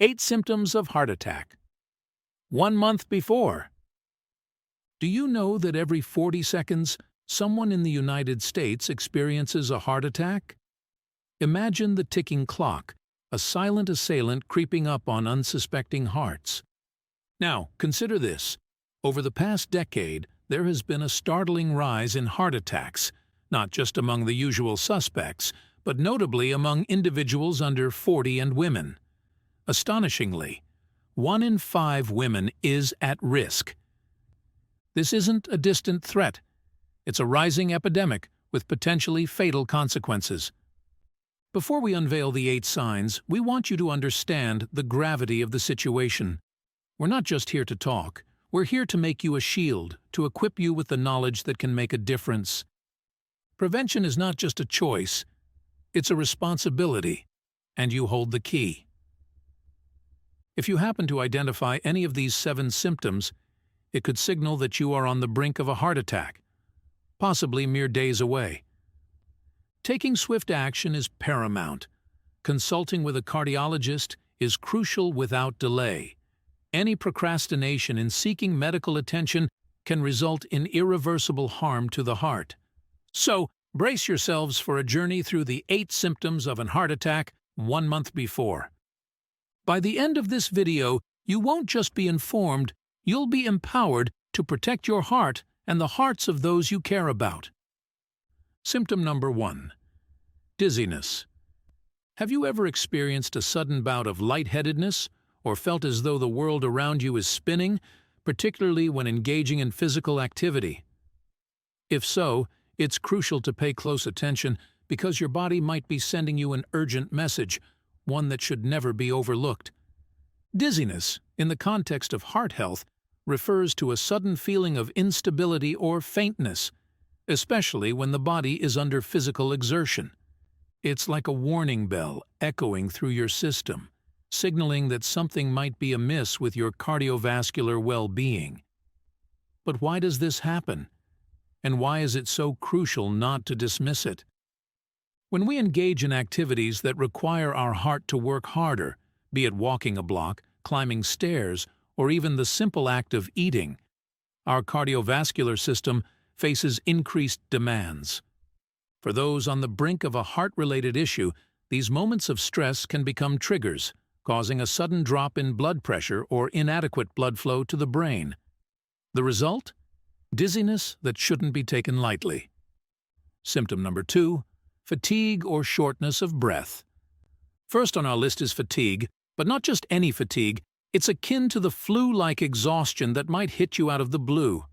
8 symptoms of heart attack. 1 month before. Do you know that every 40 seconds, someone in the United States experiences a heart attack? Imagine the ticking clock, a silent assailant creeping up on unsuspecting hearts. Now, consider this. Over the past decade, there has been a startling rise in heart attacks, not just among the usual suspects, but notably among individuals under 40 and women. Astonishingly, 1 in 5 women is at risk. This isn't a distant threat. It's a rising epidemic with potentially fatal consequences. Before we unveil the 8 signs, we want you to understand the gravity of the situation. We're not just here to talk. We're here to make you a shield, to equip you with the knowledge that can make a difference. Prevention is not just a choice, it's a responsibility, and you hold the key. If you happen to identify any of these 7 symptoms, it could signal that you are on the brink of a heart attack, possibly mere days away. Taking swift action is paramount. Consulting with a cardiologist is crucial without delay. Any procrastination in seeking medical attention can result in irreversible harm to the heart. So, brace yourselves for a journey through the 8 symptoms of an heart attack 1 month before. By the end of this video, you won't just be informed, you'll be empowered to protect your heart and the hearts of those you care about. Symptom number 1. Dizziness. Have you ever experienced a sudden bout of lightheadedness or felt as though the world around you is spinning, particularly when engaging in physical activity? If so, it's crucial to pay close attention because your body might be sending you an urgent message, one that should never be overlooked. Dizziness, in the context of heart health, refers to a sudden feeling of instability or faintness, especially when the body is under physical exertion. It's like a warning bell echoing through your system, signaling that something might be amiss with your cardiovascular well-being. But why does this happen? And why is it so crucial not to dismiss it? When we engage in activities that require our heart to work harder, be it walking a block, climbing stairs, or even the simple act of eating, our cardiovascular system faces increased demands. For those on the brink of a heart-related issue, these moments of stress can become triggers, causing a sudden drop in blood pressure or inadequate blood flow to the brain. The result? Dizziness that shouldn't be taken lightly. Symptom number 2. Fatigue or shortness of breath. First on our list is fatigue, but not just any fatigue. It's akin to the flu-like exhaustion that might hit you out of the blue.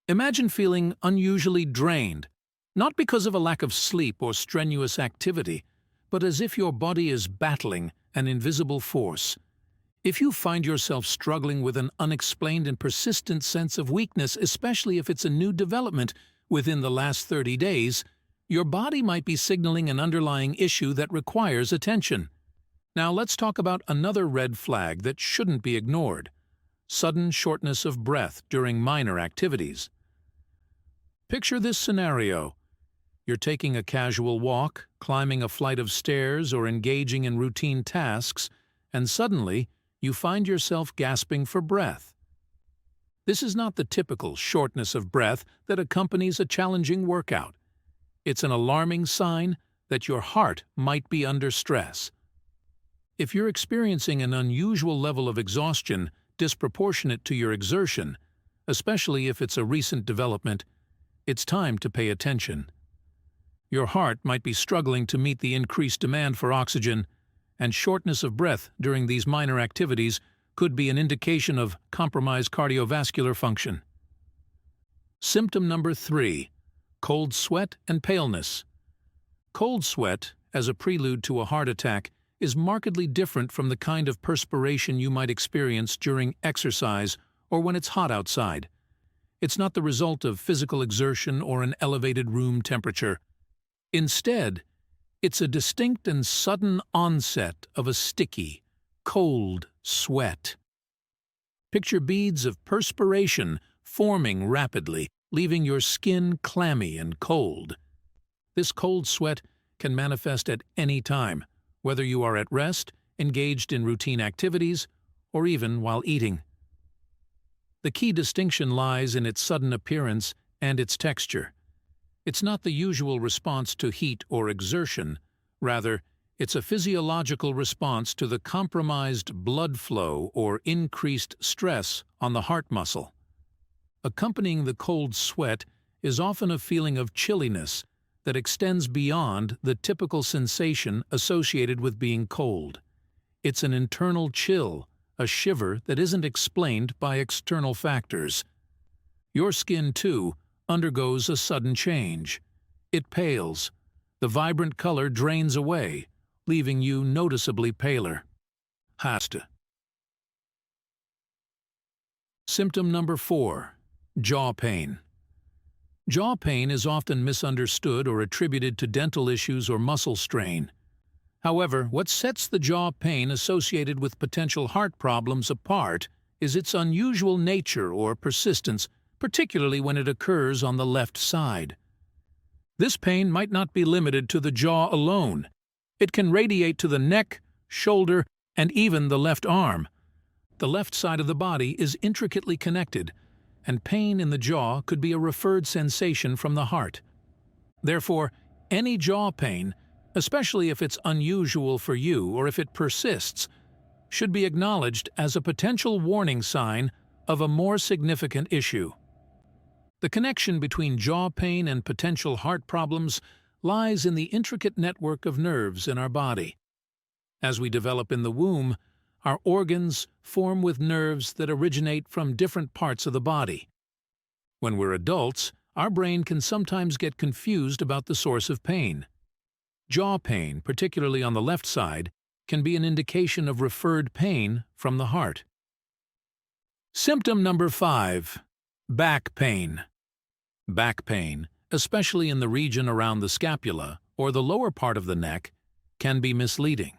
Imagine feeling unusually drained, not because of a lack of sleep or strenuous activity, but as if your body is battling an invisible force. If you find yourself struggling with an unexplained and persistent sense of weakness, especially if it's a new development within the last 30 days, your body might be signaling an underlying issue that requires attention. Now let's talk about another red flag that shouldn't be ignored: sudden shortness of breath during minor activities. Picture this scenario. You're taking a casual walk, climbing a flight of stairs, or engaging in routine tasks, and suddenly you find yourself gasping for breath. This is not the typical shortness of breath that accompanies a challenging workout. It's an alarming sign that your heart might be under stress. If you're experiencing an unusual level of exhaustion disproportionate to your exertion, especially if it's a recent development, it's time to pay attention. Your heart might be struggling to meet the increased demand for oxygen, and shortness of breath during these minor activities could be an indication of compromised cardiovascular function. Symptom number 3. Cold sweat and paleness. Cold sweat, as a prelude to a heart attack, is markedly different from the kind of perspiration you might experience during exercise or when it's hot outside. It's not the result of physical exertion or an elevated room temperature. Instead, it's a distinct and sudden onset of a sticky, cold sweat. Picture beads of perspiration forming rapidly, leaving your skin clammy and cold. This cold sweat can manifest at any time, whether you are at rest, engaged in routine activities, or even while eating. The key distinction lies in its sudden appearance and its texture. It's not the usual response to heat or exertion. Rather, it's a physiological response to the compromised blood flow or increased stress on the heart muscle. Accompanying the cold sweat is often a feeling of chilliness that extends beyond the typical sensation associated with being cold. It's an internal chill, a shiver that isn't explained by external factors. Your skin, too, undergoes a sudden change. It pales. The vibrant color drains away, leaving you noticeably paler. Symptom number 4. Jaw pain. Jaw pain is often misunderstood or attributed to dental issues or muscle strain. However, what sets the jaw pain associated with potential heart problems apart is its unusual nature or persistence, particularly when it occurs on the left side. This pain might not be limited to the jaw alone. It can radiate to the neck, shoulder, and even the left arm. The left side of the body is intricately connected, and pain in the jaw could be a referred sensation from the heart. Therefore, any jaw pain, especially if it's unusual for you or if it persists, should be acknowledged as a potential warning sign of a more significant issue. The connection between jaw pain and potential heart problems lies in the intricate network of nerves in our body. As we develop in the womb, our organs form with nerves that originate from different parts of the body. When we're adults, our brain can sometimes get confused about the source of pain. Jaw pain, particularly on the left side, can be an indication of referred pain from the heart. Symptom number 5. Back pain. Back pain, especially in the region around the scapula or the lower part of the neck, can be misleading.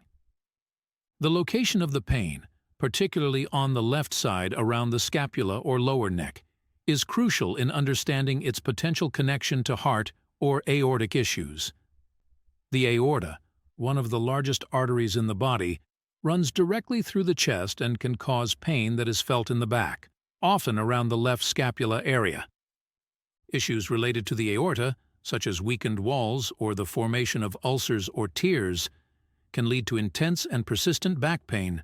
The location of the pain, particularly on the left side around the scapula or lower neck, is crucial in understanding its potential connection to heart or aortic issues. The aorta, one of the largest arteries in the body, runs directly through the chest and can cause pain that is felt in the back, often around the left scapula area. Issues related to the aorta, such as weakened walls or the formation of ulcers or tears, can lead to intense and persistent back pain.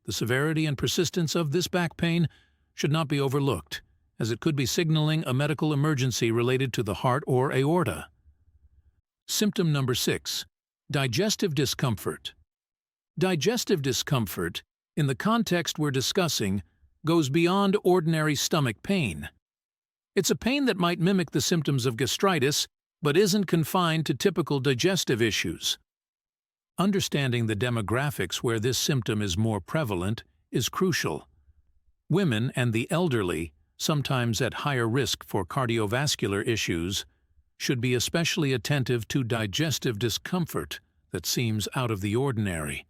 The severity and persistence of this back pain should not be overlooked, as it could be signaling a medical emergency related to the heart or aorta. Symptom number 6. Digestive discomfort. Digestive discomfort, in the context we're discussing, goes beyond ordinary stomach pain. It's a pain that might mimic the symptoms of gastritis, but isn't confined to typical digestive issues. Understanding the demographics where this symptom is more prevalent is crucial. Women and the elderly, sometimes at higher risk for cardiovascular issues, should be especially attentive to digestive discomfort that seems out of the ordinary.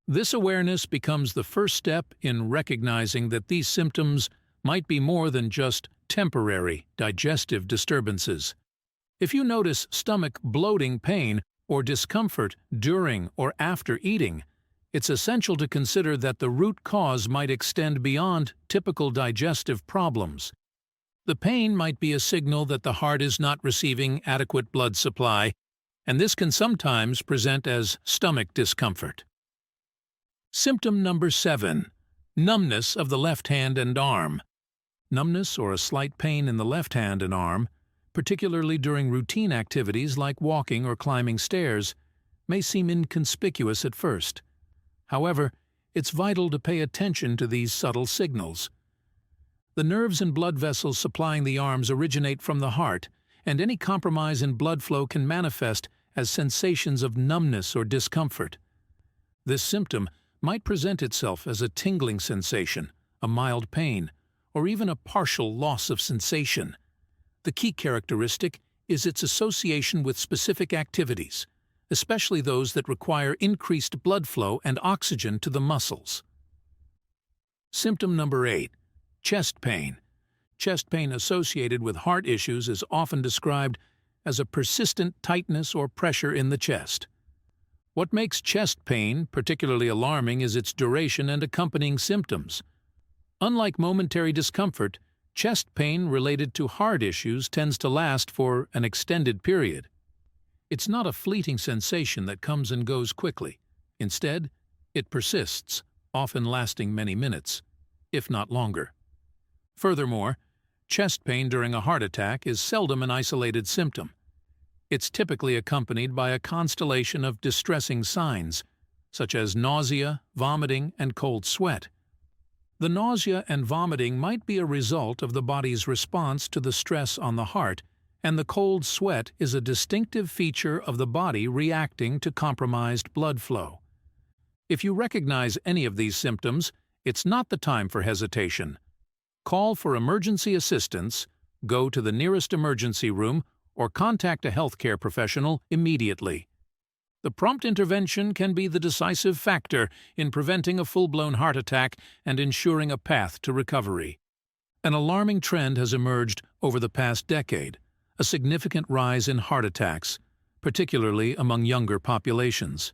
This awareness becomes the first step in recognizing that these symptoms might be more than just temporary digestive disturbances. If you notice stomach bloating pain or discomfort during or after eating, it's essential to consider that the root cause might extend beyond typical digestive problems. The pain might be a signal that the heart is not receiving adequate blood supply, and this can sometimes present as stomach discomfort. Symptom number 7. Numbness of the left hand and arm. Numbness or a slight pain in the left hand and arm, particularly during routine activities like walking or climbing stairs, may seem inconspicuous at first. However, it's vital to pay attention to these subtle signals. The nerves and blood vessels supplying the arms originate from the heart, and any compromise in blood flow can manifest as sensations of numbness or discomfort. This symptom might present itself as a tingling sensation, a mild pain, or even a partial loss of sensation. The key characteristic is its association with specific activities, especially those that require increased blood flow and oxygen to the muscles. Symptom number 8. Chest pain. Chest pain associated with heart issues is often described as a persistent tightness or pressure in the chest. What makes chest pain particularly alarming is its duration and accompanying symptoms. Unlike momentary discomfort, chest pain related to heart issues tends to last for an extended period. It's not a fleeting sensation that comes and goes quickly. Instead, it persists, often lasting many minutes, if not longer. Furthermore, chest pain during a heart attack is seldom an isolated symptom. It's typically accompanied by a constellation of distressing signs, such as nausea, vomiting, and cold sweat. The nausea and vomiting might be a result of the body's response to the stress on the heart, and the cold sweat is a distinctive feature of the body reacting to compromised blood flow. If you recognize any of these symptoms, it's not the time for hesitation. Call for emergency assistance, go to the nearest emergency room, or contact a healthcare professional immediately. The prompt intervention can be the decisive factor in preventing a full-blown heart attack and ensuring a path to recovery. An alarming trend has emerged over the past decade, a significant rise in heart attacks, particularly among younger populations.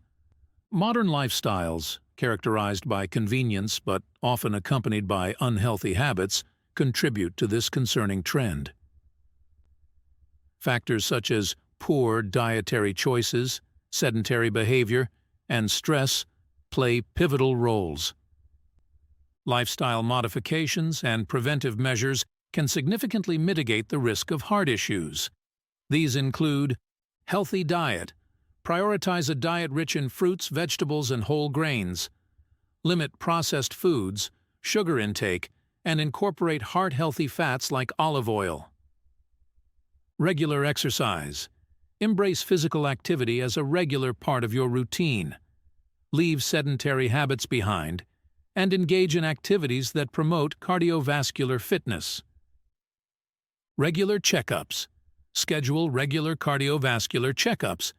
Modern lifestyles, characterized by convenience but often accompanied by unhealthy habits, contribute to this concerning trend. Factors such as poor dietary choices, sedentary behavior, and stress play pivotal roles. Lifestyle modifications and preventive measures can significantly mitigate the risk of heart issues. These include healthy diet. Prioritize a diet rich in fruits, vegetables, and whole grains. Limit processed foods, sugar intake, and incorporate heart-healthy fats like olive oil. Regular exercise. Embrace physical activity as a regular part of your routine. Leave sedentary habits behind, and engage in activities that promote cardiovascular fitness. Regular checkups. Schedule regular cardiovascular checkups,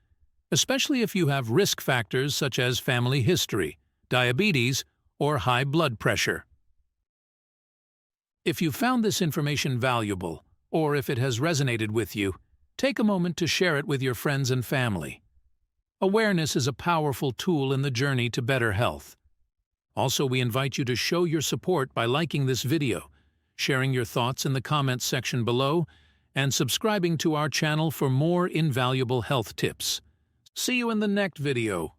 especially if you have risk factors such as family history, diabetes, or high blood pressure. If you found this information valuable, or if it has resonated with you, take a moment to share it with your friends and family. Awareness is a powerful tool in the journey to better health. Also, we invite you to show your support by liking this video, sharing your thoughts in the comments section below, and subscribing to our channel for more invaluable health tips. See you in the next video.